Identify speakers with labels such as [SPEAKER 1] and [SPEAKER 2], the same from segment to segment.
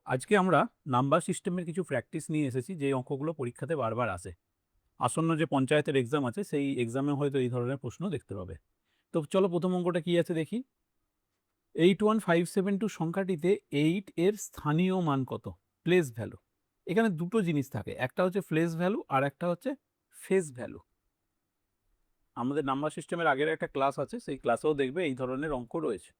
[SPEAKER 1] আজকে আমরা নাম্বার সিস্টেমের কিছু প্র্যাকটিস নিয়ে এসেছি যে অঙ্কগুলো পরীক্ষাতে বারবার আসে। আসন্ন যে পঞ্চায়েতের এক্সাম আছে সেই এক্সামে হয়তো এই ধরনের প্রশ্ন দেখতে পাবে। তো চলো প্রথম অঙ্কটা কি আছে দেখি। 81572 সংখ্যাটিতে 8 এর স্থানীয় মান কত? Place value. এখানে দুটো জিনিস থাকে, একটা হচ্ছে প্লেস ভ্যালু আর একটা হচ্ছে ফেস ভ্যালু। আমাদের নাম্বার সিস্টেমের আগের একটা ক্লাস আছে, সেই ক্লাসেও দেখবে এই ধরনের অঙ্ক রয়েছে।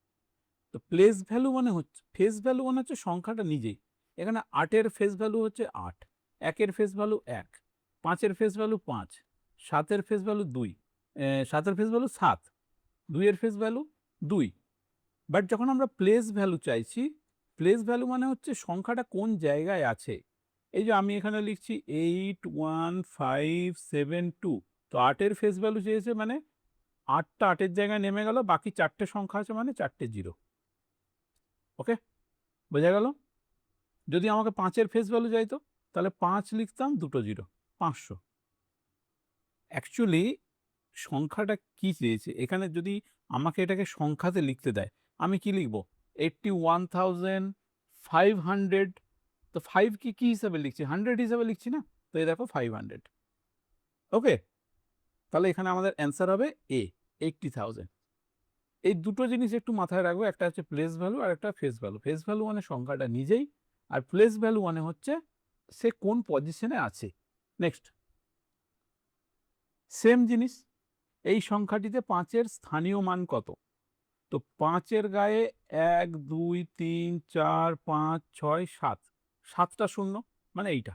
[SPEAKER 1] তো প্লেস ভ্যালু মানে হচ্ছে, ফেস ভ্যালু মানে হচ্ছে সংখ্যাটা নিজেই। এখানে 8-এর ফেস ভ্যালু হচ্ছে 8, 1-এর ফেস ভ্যালু 1, 5-এর ফেস ভ্যালু 5, 7-এর ফেস ভ্যালু 2, 7-এর ফেস ভ্যালু 7, 2-এর ফেস ভ্যালু 2। বাট যখন আমরা প্লেস ভ্যালু চাইছি, প্লেস ভ্যালু মানে হচ্ছে সংখ্যাটা কোন জায়গায় আছে। এই যে আমি এখানে লিখছি 81572, তো 8-এর ফেস ভ্যালু চেয়েছে মানে 8টা 8-এর জায়গায় নেমে গেল, বাকি 4টে সংখ্যা আছে মানে 4টে জিরো। ওকে, বোঝা গেল? যদি আমাকে 5-এর ফেস ভ্যালু চাইতো তাহলে 5 লিখতাম, দুটো জিরো, 500। অ্যাকচুয়ালি সংখ্যাটা কি চেয়েছে এখানে, যদি আমাকে এটাকে সংখ্যাতে লিখতে দেয় আমি কি লিখব? 81,500। তো 5 কি হিসাবে লিখছি? 100 হিসাবে লিখছি না? তো এই দেখো 500। ওকে, তাহলে এখানে আমাদের অ্যান্সার হবে এ, 80,000। এই দুটো জিনিস একটু মাথায় রাখবো, একটা হচ্ছে প্লেস ভ্যালু আর একটা ফেস ভ্যালু। ফেস ভ্যালু মানে সংখ্যাটা নিজেই, আর প্লেস ভ্যালু মানে হচ্ছে সে কোন পজিশনে আছে। নেক্সট, সেম জিনিস, এই সংখ্যাটিতে 5-এর স্থানীয় মান কত? তো 5-এর গায়ে 1 2 3 4 5 6 7, 7টা শূন্য মানে এইটা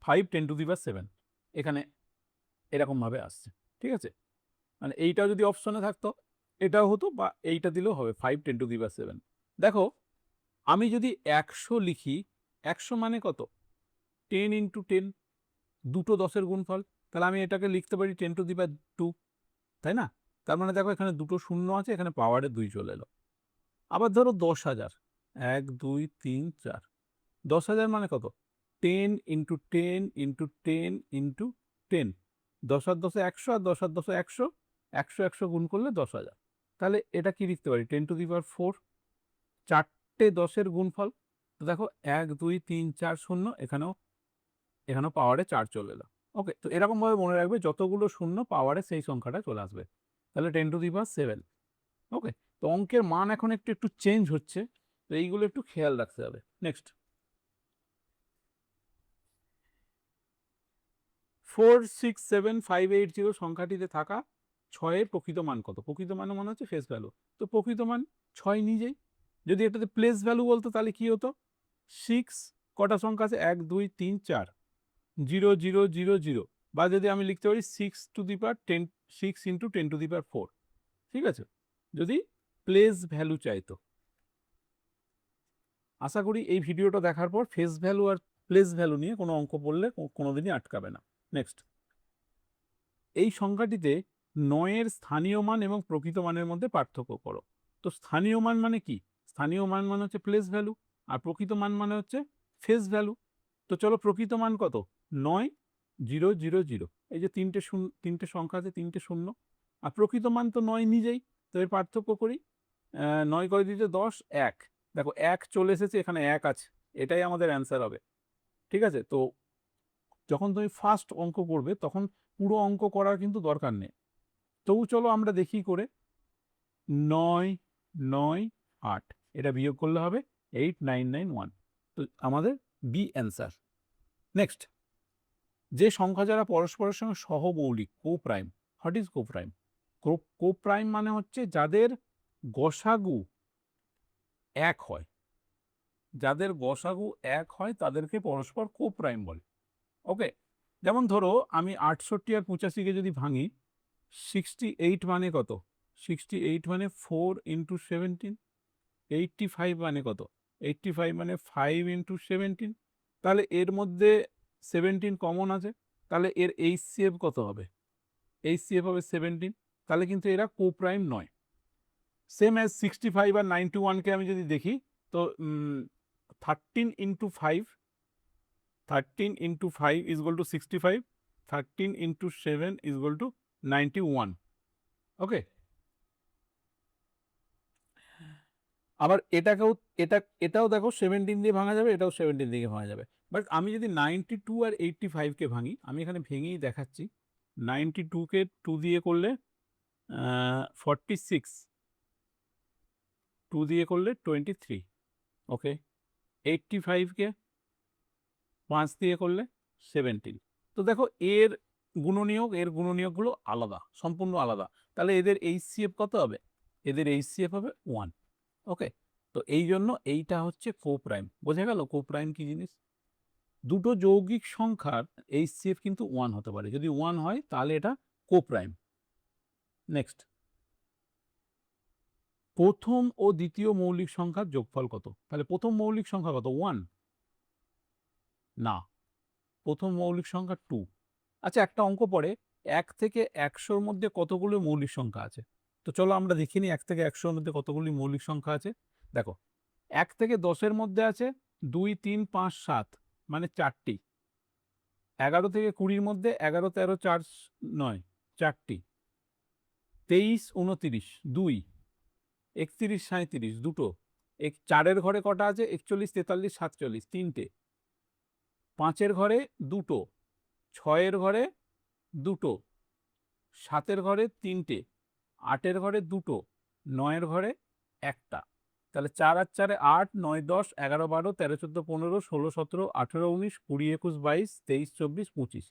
[SPEAKER 1] 5 10 টু দি পাওয়ার 7। এখানে এরকম ভাবে আসছে, ঠিক আছে? মানে এইটা যদি অপশনে থাকতো এটাও হতো, বা এইটা দিলেও হবে 5 10 টু দি পাওয়ার 7। দেখো, আমি যদি 100 লিখি, 100 মানে কত? 10 ইন্টু 10, দুটো 10-এর গুণফল। তাহলে আমি এটাকে লিখতে পারি 10 টু দি পাওয়ার 2, তাই না? তার মানে দেখো এখানে দুটো শূন্য আছে, এখানে পাওয়ারে 2 চলে এলো। আবার ধরো 10,000, 1 2 3 4, 10,000 মানে কত? 10 ইন্টু 10 ইন্টু 10 ইন্টু 10, 10 আর 10 100, আর 10 আর 10 100, 100 100 গুণ করলে 10,000। তাহলে এটা কি লিখতে পারি? 10 টু দি পাওয়ার 4, চারটে 10-এর গুণফল। তো দেখো 1 2 3 4 শূন্য, এখানেও পাওয়ারে 4 চলে এলো। ওকে, তো এরকমভাবে মনে রাখবে যতগুলো শূন্য পাওয়ারে সেই সংখ্যাটা চলে আসবে। তাহলে 10 টু দি পাওয়ার 7। ওকে, তো অঙ্কের মান এখন একটু একটু চেঞ্জ হচ্ছে, তো এইগুলো একটু খেয়াল রাখতে হবে। নেক্সট, 467580 সংখ্যাটিতে থাকা 6-এর প্রকৃত মান কত? প্রকৃত মান মানে হচ্ছে ফেস ভ্যালু। তো প্রকৃত মান 6 নিজেই। যদি এটাতে প্লেস ভ্যালু বলতো তাহলে কি হতো? 6, কটা সংখ্যা আছে? 1 2 3 4, 0 0 0 0, বা যদি আমি লিখতে পারি 6 to the power 10, 6 into 10 to the power 4। ঠিক আছে, যদি প্লেস ভ্যালু চাইতো। আশা করি এই ভিডিওটা দেখার পর ফেস ভ্যালু আর প্লেস ভ্যালু নিয়ে কোনো অঙ্ক পড়লে কোনোদিনই আটকাবে না। নেক্সট, এই সংখ্যাটিতে 9-এর স্থানীয় মান এবং প্রকৃত মানের মধ্যে পার্থক্য করো। তো স্থানীয় মান মানে কি? স্থানীয় মান মানে হচ্ছে প্লেস ভ্যালু, আর প্রকৃত মান মানে হচ্ছে ফেস ভ্যালু। তো চলো, প্রকৃত মান কত? 9 0 0 0, এই যে তিনটে সংখ্যা আছে, তিনটে শূন্য, আর প্রকৃত মান তো 9 নিজেই। তো এর পার্থক্য করি, 9 করে দিতে 10, 1, দেখো 1 চলে এসেছে, এখানে 1 আছে, এটাই আমাদের অ্যান্সার হবে। ঠিক আছে, তো যখন তুমি ফার্স্ট অঙ্ক করবে তখন পুরো অঙ্ক করার কিন্তু দরকার নেই। তবু চলো আমরা দেখি করে। 9 9 8, এটা বিয়োগ করলে হবে 8991। তো আমাদের বি অ্যান্সার। নেক্সট, যে সংখ্যা যারা পরস্পরের সঙ্গে সহমৌলিক, coprime. What is coprime? Coprime মানে হচ্ছে যাদের গসাগু এক হয়, যাদের গসাগু এক হয় তাদেরকে পরস্পর কো প্রাইম বলে। ওকে, যেমন ধরো আমি 68 আর 85-কে যদি ভাঙি, 68 মানে কত? 68 মানে 4 ইন্টু 17। 85 মানে কত? 85 মানে 5 ইন্টু 17। তাহলে এর মধ্যে 17 কমন আছে, তাহলে এর এইচসিএফ কত হবে? এইচসিএফ হবে 17। তাহলে কিন্তু এরা কোপ্রাইম নয়। সেম অ্যাজ 65 আর 91-কে আমি যদি দেখি, তো 13 into 5, 13 into 5 is equal to 65, 13 into 7 is equal to 91. ওকে, আবার এটাও দেখো 17 দিয়ে ভাঙা যাবে, এটাও 17 দিয়ে ভাঙা যাবে। বাট আমি যদি 92 আর 85-কে ভাঙি, আমি এখানে ভেঙেই দেখাচ্ছি। 92-কে 2 দিয়ে করলে 46, 2 দিয়ে করলে 23, ওকে। 85-কে 5 দিয়ে করলে 17। তো দেখো এর গুণনীয়কগুলো আলাদা, সম্পূর্ণ আলাদা। তাহলে এদের HCF কত হবে? এদের HCF হবে 1, ওকে। তো এই জন্য এইটা হচ্ছে কোপ্রাইম। বোঝা গেল কোপ্রাইম কি জিনিস? দুটো যৌগিক সংখ্যার HCF কিন্তু 1 হতে পারে। যদি 1 হয় তাহলে এটা কোপ্রাইম। নেক্সট, প্রথম ও দ্বিতীয় মৌলিক সংখ্যার যোগফল কত? তাহলে প্রথম মৌলিক সংখ্যা কত? 1 না, প্রথম মৌলিক সংখ্যা 2। আচ্ছা, একটা অঙ্ক পড়ে 1 থেকে 100-র মধ্যে কতগুলো মৌলিক সংখ্যা আছে? তো চলো আমরা দেখে নিই 1 থেকে 100-র মধ্যে কতগুলি মৌলিক সংখ্যা আছে। দেখো 1 থেকে 10-এর মধ্যে আছে 2, 3, 5, 7, মানে 4টি। 11 থেকে 20-র মধ্যে 11, 13, 4, 9, 4টি। 23, 29, 2, 31, 37, দুটো। 4-এর ঘরে কটা আছে? 41, 43, 47, 3টে। 5-এর ঘরে দুটো, 6-এর ঘরে দুটো, 7-এর ঘরে 3টে, 8-এর ঘরে দুটো, 9-এর ঘরে একটা। তাহলে 4 আর 4-এ 8, 9, 10, 11, 12, 13, 14, 15, 16, 17, 18, 19, 20, 21, 22, 23, 24, 25।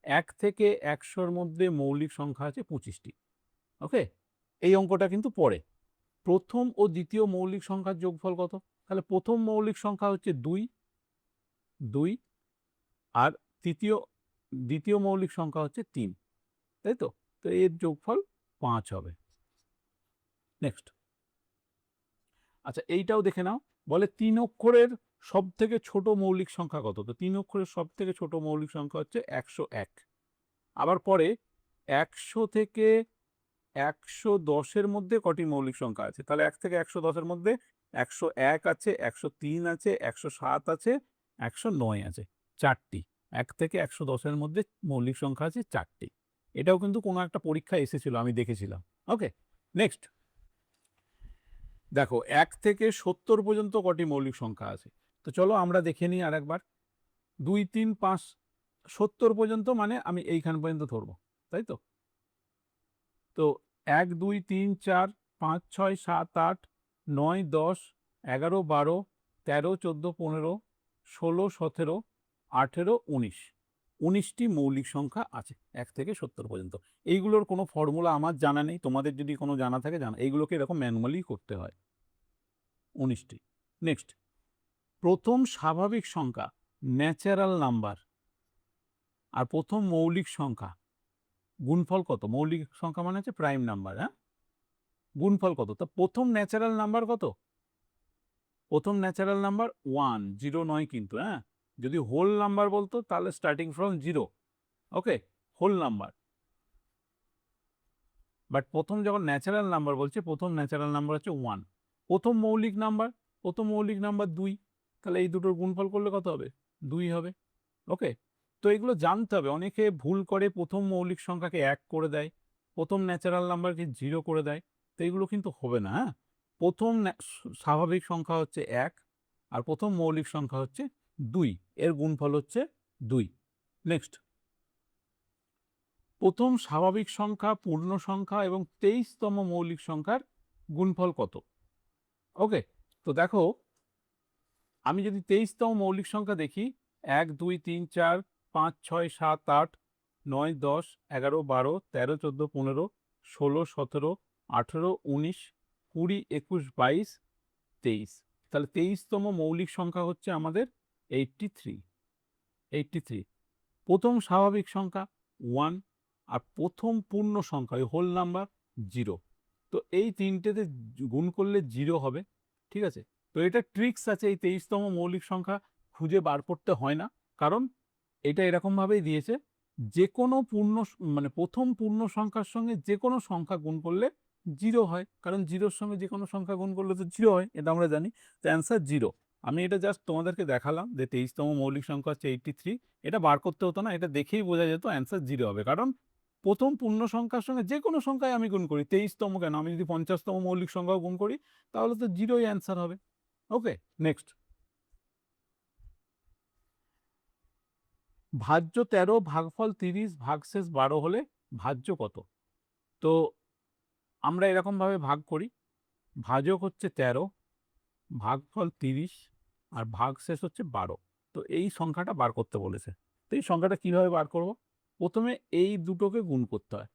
[SPEAKER 1] 1 থেকে 100-র মধ্যে মৌলিক সংখ্যা আছে 25টি, ওকে। এই অঙ্কটা কিন্তু পড়ে। প্রথম ও দ্বিতীয় মৌলিক সংখ্যার যোগফল কত? তাহলে প্রথম মৌলিক সংখ্যা হচ্ছে 2, 2, আর দ্বিতীয় মৌলিক সংখ্যা হচ্ছে 3, তাই তো? তো এর যোগফল 5 হবে। নেক্সট, আচ্ছা এইটাও দেখে নাও। বলে 3 অক্ষরের সব থেকে ছোট মৌলিক সংখ্যা কত? তো 3 অক্ষরের সব থেকে ছোট মৌলিক সংখ্যা হচ্ছে 101। আবার পরে 100 থেকে 110-এর মধ্যে কটি মৌলিক সংখ্যা আছে? তাহলে 1 থেকে 110-এর মধ্যে 101 আছে, 103 আছে, 107 আছে, 109 আছে, 4টি। 1 থেকে 110-এর মধ্যে মৌলিক সংখ্যা আছে 4টি। এটাও কিন্তু কোনো একটা পরীক্ষায় এসেছিল, আমি দেখেছিলাম, ওকে। নেক্সট, দেখো 1 থেকে 70 পর্যন্ত কটি মৌলিক সংখ্যা আছে? তো চলো আমরা দেখে নিই আর একবার। 2, 3, 5, 70 পর্যন্ত মানে আমি এইখান পর্যন্ত ধরবো, তাই তো? তো 1, 2, 3, 4, 5, 6, 7, 8, 9, 10, 11, 12, 13, 14, 15, 16, 17, 18, 19, 19টি মৌলিক সংখ্যা আছে 1 থেকে 70 পর্যন্ত। এইগুলোর কোনো ফর্মুলা আমার জানা নেই, তোমাদের যদি কোনো জানা থাকে জানা। এইগুলোকে এরকম ম্যানুয়ালি করতে হয়। 19টি। নেক্সট, প্রথম স্বাভাবিক সংখ্যা ন্যাচারাল নাম্বার আর প্রথম মৌলিক সংখ্যা গুণফল কত? মৌলিক সংখ্যা মানে হচ্ছে প্রাইম নাম্বার, হ্যাঁ? গুণফল কত? তা প্রথম ন্যাচারাল নাম্বার কত? প্রথম ন্যাচারাল নাম্বার 1, 0 নয় কিন্তু, হ্যাঁ। যদি হোল নাম্বার বলতো তাহলে starting from 0, okay, whole number. But প্রথম যখন ন্যাচারাল নাম্বার বলছে, প্রথম ন্যাচারাল নাম্বার হচ্ছে 1। প্রথম মৌলিক নাম্বার 2, তাহলে এই দুটোর গুণফল করলে কত হবে? 2 হবে, ওকে। তো এগুলো জানতে হবে। অনেকে ভুল করে, প্রথম মৌলিক সংখ্যাকে 1 করে দেয়, প্রথম ন্যাচারাল নাম্বারকে 0 করে দেয়। তো এগুলো কিন্তু হবে না, হ্যাঁ। প্রথম স্বাভাবিক সংখ্যা হচ্ছে 1 আর প্রথম মৌলিক সংখ্যা হচ্ছে 2, এর গুণফল হচ্ছে 2। নেক্সট, প্রথম স্বাভাবিক সংখ্যা, পূর্ণ সংখ্যা এবং 23তম মৌলিক সংখ্যার গুণফল কত? ওকে। তো দেখো আমি যদি 23তম মৌলিক সংখ্যা দেখি, 1, 2, 3, 4, 5, 6, 7, 8, 9, 10, 11, 12, 13, 14, 15, 16, 17, 18, 19, 20, 21, 22, 23। তাহলে 23তম মৌলিক সংখ্যা হচ্ছে আমাদের 83। 83। প্রথম স্বাভাবিক সংখ্যা 1 আর প্রথম পূর্ণ সংখ্যা ওই হোল নাম্বার 0। তো এই তিনটেতে গুণ করলে 0 হবে, ঠিক আছে। তো এটা ট্রিক্স আছে, এই 23তম মৌলিক সংখ্যা খুঁজে বার করতে হয় না, কারণ এটা এরকমভাবেই দিয়েছে, যে কোনো মানে প্রথম পূর্ণ সংখ্যার সঙ্গে যে কোনো সংখ্যা গুণ করলে 0 হয়, কারণ 0-র সঙ্গে যে কোনো সংখ্যা গুণ করলে তো 0 হয়, এটা আমরা জানি। তো অ্যান্সার 0। আমি এটা জাস্ট তোমাদেরকে দেখালাম যে 23তম মৌলিক সংখ্যা হচ্ছে 83। এটা বার করতে হতো না, এটা দেখেই বোঝা যেত অ্যান্সার 0 হবে, কারণ প্রথম পূর্ণ সংখ্যার সঙ্গে যে কোনো সংখ্যায় আমি গুণ করি, 23তম কেন, আমি যদি 50তম মৌলিক সংখ্যাও গুণ করি তাহলে তো 0ই অ্যান্সার হবে। ওকে, নেক্সট। ভাজ্য 13 ভাগফল 30 ভাগশেষ 12 হলে ভাজ্য কত? তো আমরা এরকম ভাবে ভাগ করি, ভাজক হচ্ছে 13, ভাগফল 30 আর ভাগশেষ হচ্ছে 12। তো এই সংখ্যাটা বার করতে বলেছে। তো এই সংখ্যাটা কিভাবে বার করব? প্রথমে এই দুটোকে গুণ করতে হয়।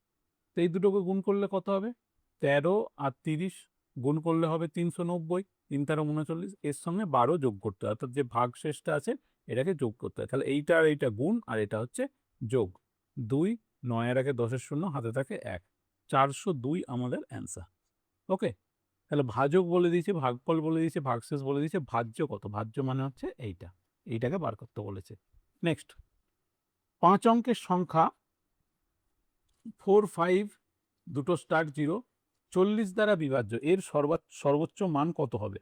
[SPEAKER 1] তো এই দুটোকে গুণ করলে কত হবে? 13 আর 30 গুণ করলে হবে 390, 3 13 39, এর সঙ্গে 12 যোগ করতে হয়, অর্থাৎ যে ভাগশেষটা আছে এটাকে যোগ করতে হয়। তাহলে এইটা আর এইটা গুণ আর এটা হচ্ছে যোগ। 2, 9 এর আগে 10 এর শূন্য, হাতে থাকে 1, 402 আমাদের অ্যান্সার। ওকে, তাহলে ভাজক বলে দিয়েছে, ভাগফল বলে দিয়েছে, ভাগশেষ বলে দিয়েছে, ভাজ্য কত? ভাজ্য মানে হচ্ছে এইটা, এইটাকে বার করতে বলেছে। নেক্সট, 5 অঙ্কের সংখ্যা 4, 5 দুটো স্টার্ট 0 40 দ্বারা বিভাজ্য, এর সর্বোচ্চ মান কত হবে?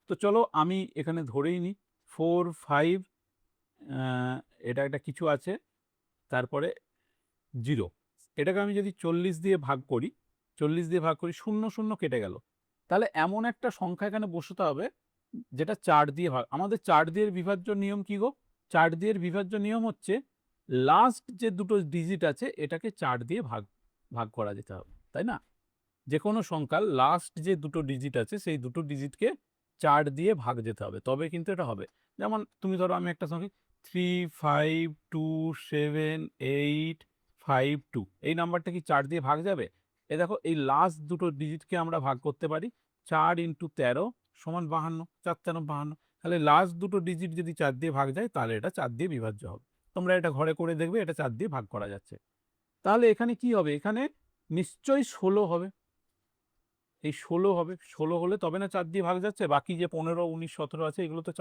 [SPEAKER 1] তো চলো আমি এখানে ধরেই নিই 4, 5, এটা একটা কিছু আছে, তারপরে 0, এটাকে আমি যদি 40 দিয়ে ভাগ করি, 40 দিয়ে ভাগ করি, 0 0 কেটে গেল। তাহলে এমন একটা সংখ্যা এখানে বসাতে হবে যেটা 4 দিয়ে ভাগ। আমাদের 4 দিয়ে বিভাজ্য নিয়ম কি গো? 4 দিয়ে বিভাজ্য নিয়ম হচ্ছে লাস্ট যে দুটো ডিজিট আছে এটাকে 4 দিয়ে ভাগ ভাগ করা যেতে হবে, তাই না? যে কোনো সংখ্যার লাস্ট যে দুটো ডিজিট আছে সেই দুটো ডিজিটকে 4 দিয়ে ভাগ যেতে হবে, তবে কিন্তু এটা হবে। যেমন তুমি ধরো আমি একটা সংখ্যা 3, 5, 2, 7, 8, 5, 2, এই নাম্বারটা কি 4 দিয়ে ভাগ যাবে? এ দেখো, এই লাস্ট দুটো ডিজিটকে আমরা ভাগ করতে পারি 4 × 13 সমান 52, 4 13 52। তাহলে লাস্ট দুটো ডিজিট যদি 4 দিয়ে ভাগ যায় তাহলে এটা 4 দিয়ে বিভাজ্য হবে। তোমরা এটা ঘরে করে দেখবে এটা 4 দিয়ে ভাগ করা যাচ্ছে। তাহলে এখানে কি হবে? এখানে নিশ্চয়ই 16 হবে। এই 16 হবে, 16 হলে তবে না 4 দিয়ে ভাগ যাচ্ছে, বাকি যে 15, 19, 17 আছে এগুলো তো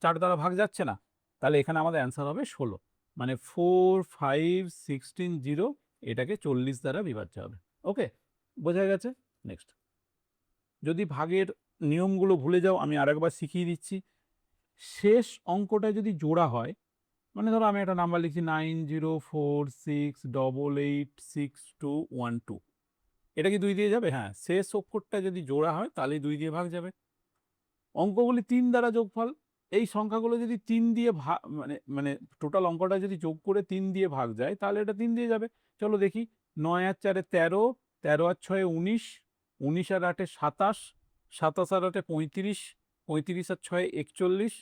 [SPEAKER 1] 4 দ্বারা ভাগ যাচ্ছে না। তাহলে এখানে আমাদের অ্যান্সার হবে 16, মানে 4, 5, 16, 0 এটাকে 40 দ্বারা বিভাজ্য হবে। ওকে, বোঝা গেছে? নেক্সট, যদি ভাগের নিয়মগুলো ভুলে যাও আমি আরেকবার শিখিয়ে দিচ্ছি। শেষ অঙ্কটা যদি জোড়া হয়, মানে ধরো আমি একটা নাম্বার লিখছি 9046886212, এটা কি 2 দিয়ে যাবে? হ্যাঁ, শেষ অক্ষরটা যদি জোড়া হয় তাহলে 2 দিয়ে ভাগ যাবে। অঙ্কগুলি 3 দ্বারা যোগফল, এই সংখ্যাগুলো যদি 3 দিয়ে ভাগ মানে মানে টোটাল অঙ্কটা যদি যোগ করে 3 দিয়ে ভাগ যায় তাহলে এটা 3 দিয়ে যাবে। চলো দেখি, 9 আর 4 13, 13 আর 6 19, 19 আর 8 27, 27 আর 8 35, 35 আর 6 41,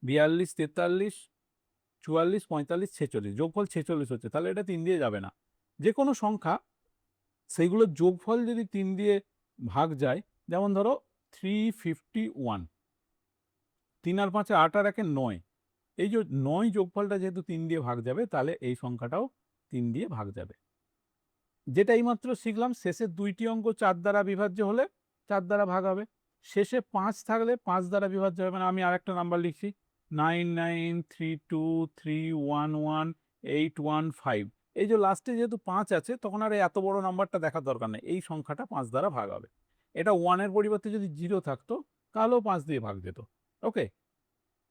[SPEAKER 1] 42, 43, 44, 45, 46, যোগফল 46 হচ্ছে, তাহলে এটা 3 দিয়ে যাবে না। যে কোনো সংখ্যা সেইগুলোর যোগফল যদি 3 দিয়ে ভাগ যায়, যেমন ধরো 351, 3 আর 5 8 আর 1 9, এই যে 9 যোগফলটা যেহেতু 3 দিয়ে ভাগ যাবে তাহলে এই সংখ্যাটাও 3 দিয়ে ভাগ যাবে। যেটা এইমাত্র শিখলাম, শেষের 2টি অঙ্ক 4 দ্বারা বিভাজ্য হলে 4 দ্বারা ভাগ হবে, শেষে 5 থাকলে 5 দ্বারা বিভাজ্য হবে। মানে আমি আরেকটা নাম্বার লিখছি 9932311815, এই যে লাস্টে যেহেতু 5 আছে তখন আর এত বড় নাম্বারটা দেখার দরকার নেই, এই সংখ্যাটা 5 দ্বারা ভাগ হবে। এটা 1 এর পরিবর্তে যদি 0 থাকতো তাহলেও 5 দিয়ে ভাগ যেত। ওকে,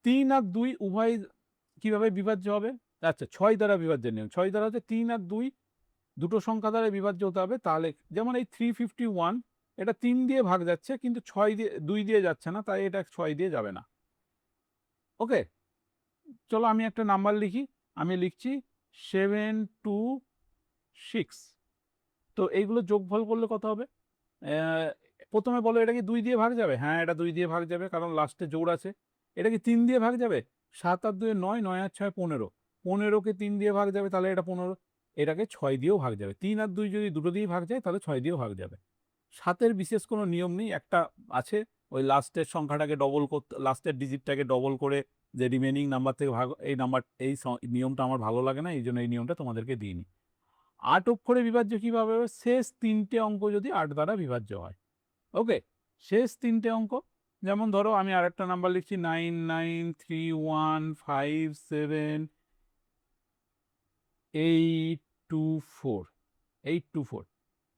[SPEAKER 1] 3 আর 2 উভয় কিভাবে বিভাজ্য হবে? আচ্ছা, 6 দ্বারা বিভাজ্যের নিয়ম। 6 দ্বারা হচ্ছে 3 আর 2 দুটো সংখ্যা দ্বারা বিভাজ্য হতে হবে। তাহলে যেমন এই 351, এটা 3 দিয়ে ভাগ যাচ্ছে কিন্তু 2 দিয়ে যাচ্ছে না, তাই এটা 6 দিয়ে যাবে না। ওকে, চলো আমি একটা নাম্বার লিখি, আমি লিখছি 726। তো এইগুলো যোগফল করলে কত হবে? প্রথমে বলো, এটা কি 2 দিয়ে ভাগ যাবে? হ্যাঁ, এটা 2 দিয়ে ভাগ যাবে কারণ লাস্টে জোড় আছে। এটা কি 3 দিয়ে ভাগ যাবে? 7 আর 2 9, 9 আর 6 15, 15কে 3 দিয়ে ভাগ যাবে তাহলে এটা 15, এটাকে 6 দিয়েও ভাগ যাবে। 3 আর 2 যদি দুটো দিয়ে ভাগ যায় তাহলে 6 দিয়েও ভাগ যাবে। 7-এর বিশেষ কোনো নিয়ম নেই, একটা আছে ওই লাস্টের সংখ্যাটাকে ডবল করতে, লাস্টের ডিজিটটাকে ডবল করে যে রিমেনিং নাম্বার থেকে ভাগ, এই নাম্বার এই নিয়মটা আমার ভালো লাগে না, এই জন্য এই নিয়মটা তোমাদেরকে দিইনি। 8 অক্ষরে বিভাজ্য কিভাবে হবে? শেষ 3টে অঙ্ক যদি 8 দ্বারা বিভাজ্য হয়। ওকে, শেষ 3টে অঙ্ক, যেমন ধরো আমি আরেকটা নাম্বার লিখছি 993157824824, 824।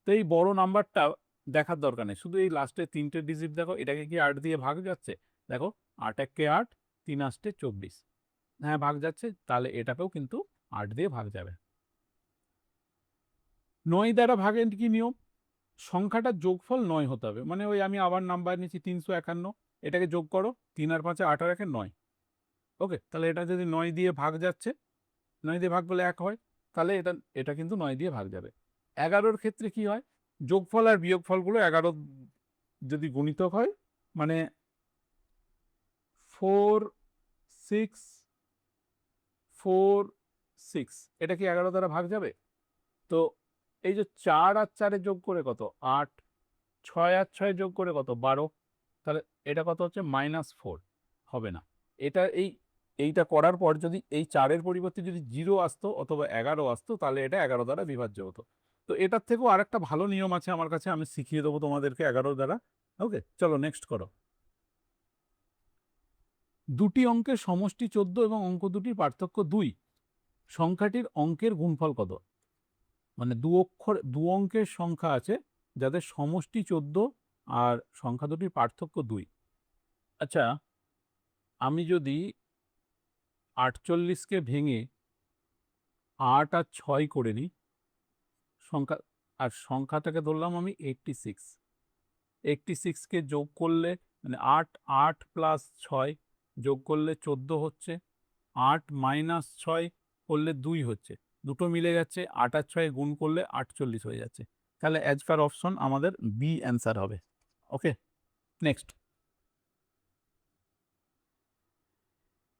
[SPEAKER 1] তো এই বড় নাম্বারটা দেখার দরকার নেই, শুধু এই লাস্টের 3টে ডিজিট দেখো, এটাকে কি 8 দিয়ে ভাগ যাচ্ছে? দেখো, 8 একে 8, 3 8 24, হ্যাঁ ভাগ যাচ্ছে, তাহলে এটাকেও কিন্তু 8 দিয়ে ভাগ যাবে। 9 দ্বারা ভাগের কি নিয়ম? সংখ্যাটার যোগফল 9 হতে হবে। মানে ওই আমি আবার নাম্বার নিচ্ছি 351, এটাকে যোগ করো, 3 আর 5 8 আর 1 9। ওকে, তাহলে এটা যদি 9 দিয়ে ভাগ যাচ্ছে, 9 দিয়ে ভাগ করলে 1 হয়, তাহলে এটা কিন্তু 9 দিয়ে ভাগ যাবে। 11-র ক্ষেত্রে কি হয়? যোগফল আর বিয়োগফলগুলো 11 যদি গুণিতক হয়, মানে 4 6 4 6, এটা কি 11 দ্বারা ভাগ যাবে? তো এই যে 4 আর 4 যোগ করে কত? 8, 6 আর 6 যোগ করে কত? 12, তাহলে এটা কত হচ্ছে? -4 হবে না। এটা এইটা করার পর যদি এই 4 এর পরিবর্তে যদি 0 আসতো অথবা 11 আসতো, তাহলে এটা 11 দ্বারা বিভাজ্য হতো। তো এটার থেকেও আরেকটা ভালো নিয়ম আছে আমার কাছে, আমি শিখিয়ে দেবো তোমাদেরকে 11 দ্বারা। ওকে, চলো নেক্সট করো। দুটি অঙ্কের সমষ্টি 14 এবং অঙ্ক দুটির পার্থক্য 2, সংখ্যাটির অঙ্কের গুণফল কত? মানে দু অঙ্কের সংখ্যা আছে যাদের সমষ্টি 14 আর সংখ্যা দুটির পার্থক্য 2। আচ্ছা, আমি যদি 48কে ভেঙে 8 আর 6 করে নিই, সংখ্যা আর সংখ্যাটাকে ধরলাম আমি 86, 86কে যোগ করলে মানে 8 8 প্লাস 6 যোগ করলে 14 হচ্ছে, 8 মাইনাস 6 করলে 2 হচ্ছে, দুটো মিলে যাচ্ছে, 8 আর 6 গুণ করলে 48 হয়ে যাচ্ছে। তাহলে অ্যাজ পার অপশন আমাদের বি অ্যান্সার হবে। ওকে, নেক্সট।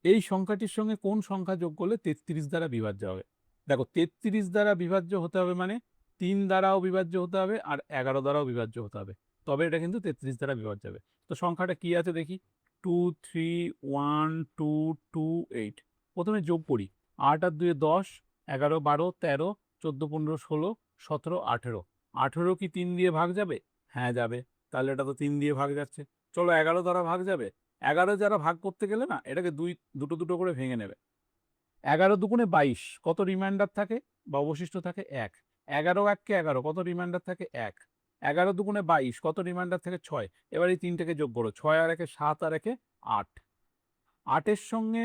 [SPEAKER 1] এই সংখ্যাটির সঙ্গে কোন সংখ্যা যোগ করলে 33 দ্বারা বিভাজ্য হবে? দেখো, 33 দ্বারা বিভাজ্য হতে হবে মানে 3 দ্বারাও বিভাজ্য হতে হবে আর 11 দ্বারাও বিভাজ্য হতে হবে, তবে এটা কিন্তু 33 দ্বারা বিভাজ্য হবে। তো সংখ্যাটা কি আছে দেখি, 2 3 1 2 2 8। প্রথমে যোগ করি, 8 আর 2 10, 11 12 13 14 15 16 17 18। 18 কি 3 দিয়ে ভাগ যাবে? হ্যাঁ যাবে, তাহলে এটা তো 3 দিয়ে ভাগ যাচ্ছে। চলো 11 দ্বারা ভাগ যাবে। 11 যারা ভাগ করতে গেলে না, এটাকে দুটো দুটো করে ভেঙে নেবে। 11 দুগুণে 22, কত রিমাইন্ডার থাকে বা অবশিষ্ট থাকে? 1। 11 1 11, কত রিমাইন্ডার থাকে? 1। 11 দুগুণে 22, কত রিমাইন্ডার থাকে? 6। এবার এই তিনটাকে যোগ করো, 6 আর 1 7 আর 1 8। 8-এর সঙ্গে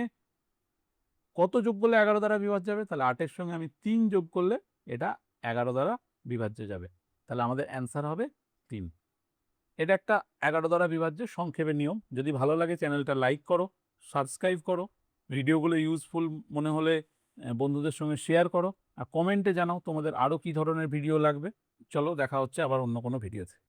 [SPEAKER 1] কত যোগ করলে 11 দ্বারা বিভাজ্য যাবে? তাহলে 8-এর সঙ্গে আমি 3 যোগ করলে এটা 11 দ্বারা বিভাজ্য যাবে, তাহলে আমাদের অ্যান্সার হবে 3। এটা একটা 11 দ্বারা বিভাজ্য সংক্ষেপের নিয়ম। যদি ভালো লাগে চ্যানেলটা লাইক করো, সাবস্ক্রাইব করো, ভিডিওগুলো ইউজফুল মনে হলে বন্ধুদের সঙ্গে শেয়ার করো, আর কমেন্টে জানাও তোমাদের আরও কী ধরনের ভিডিও লাগবে। চলো দেখা হচ্ছে আবার অন্য কোনো ভিডিওতে।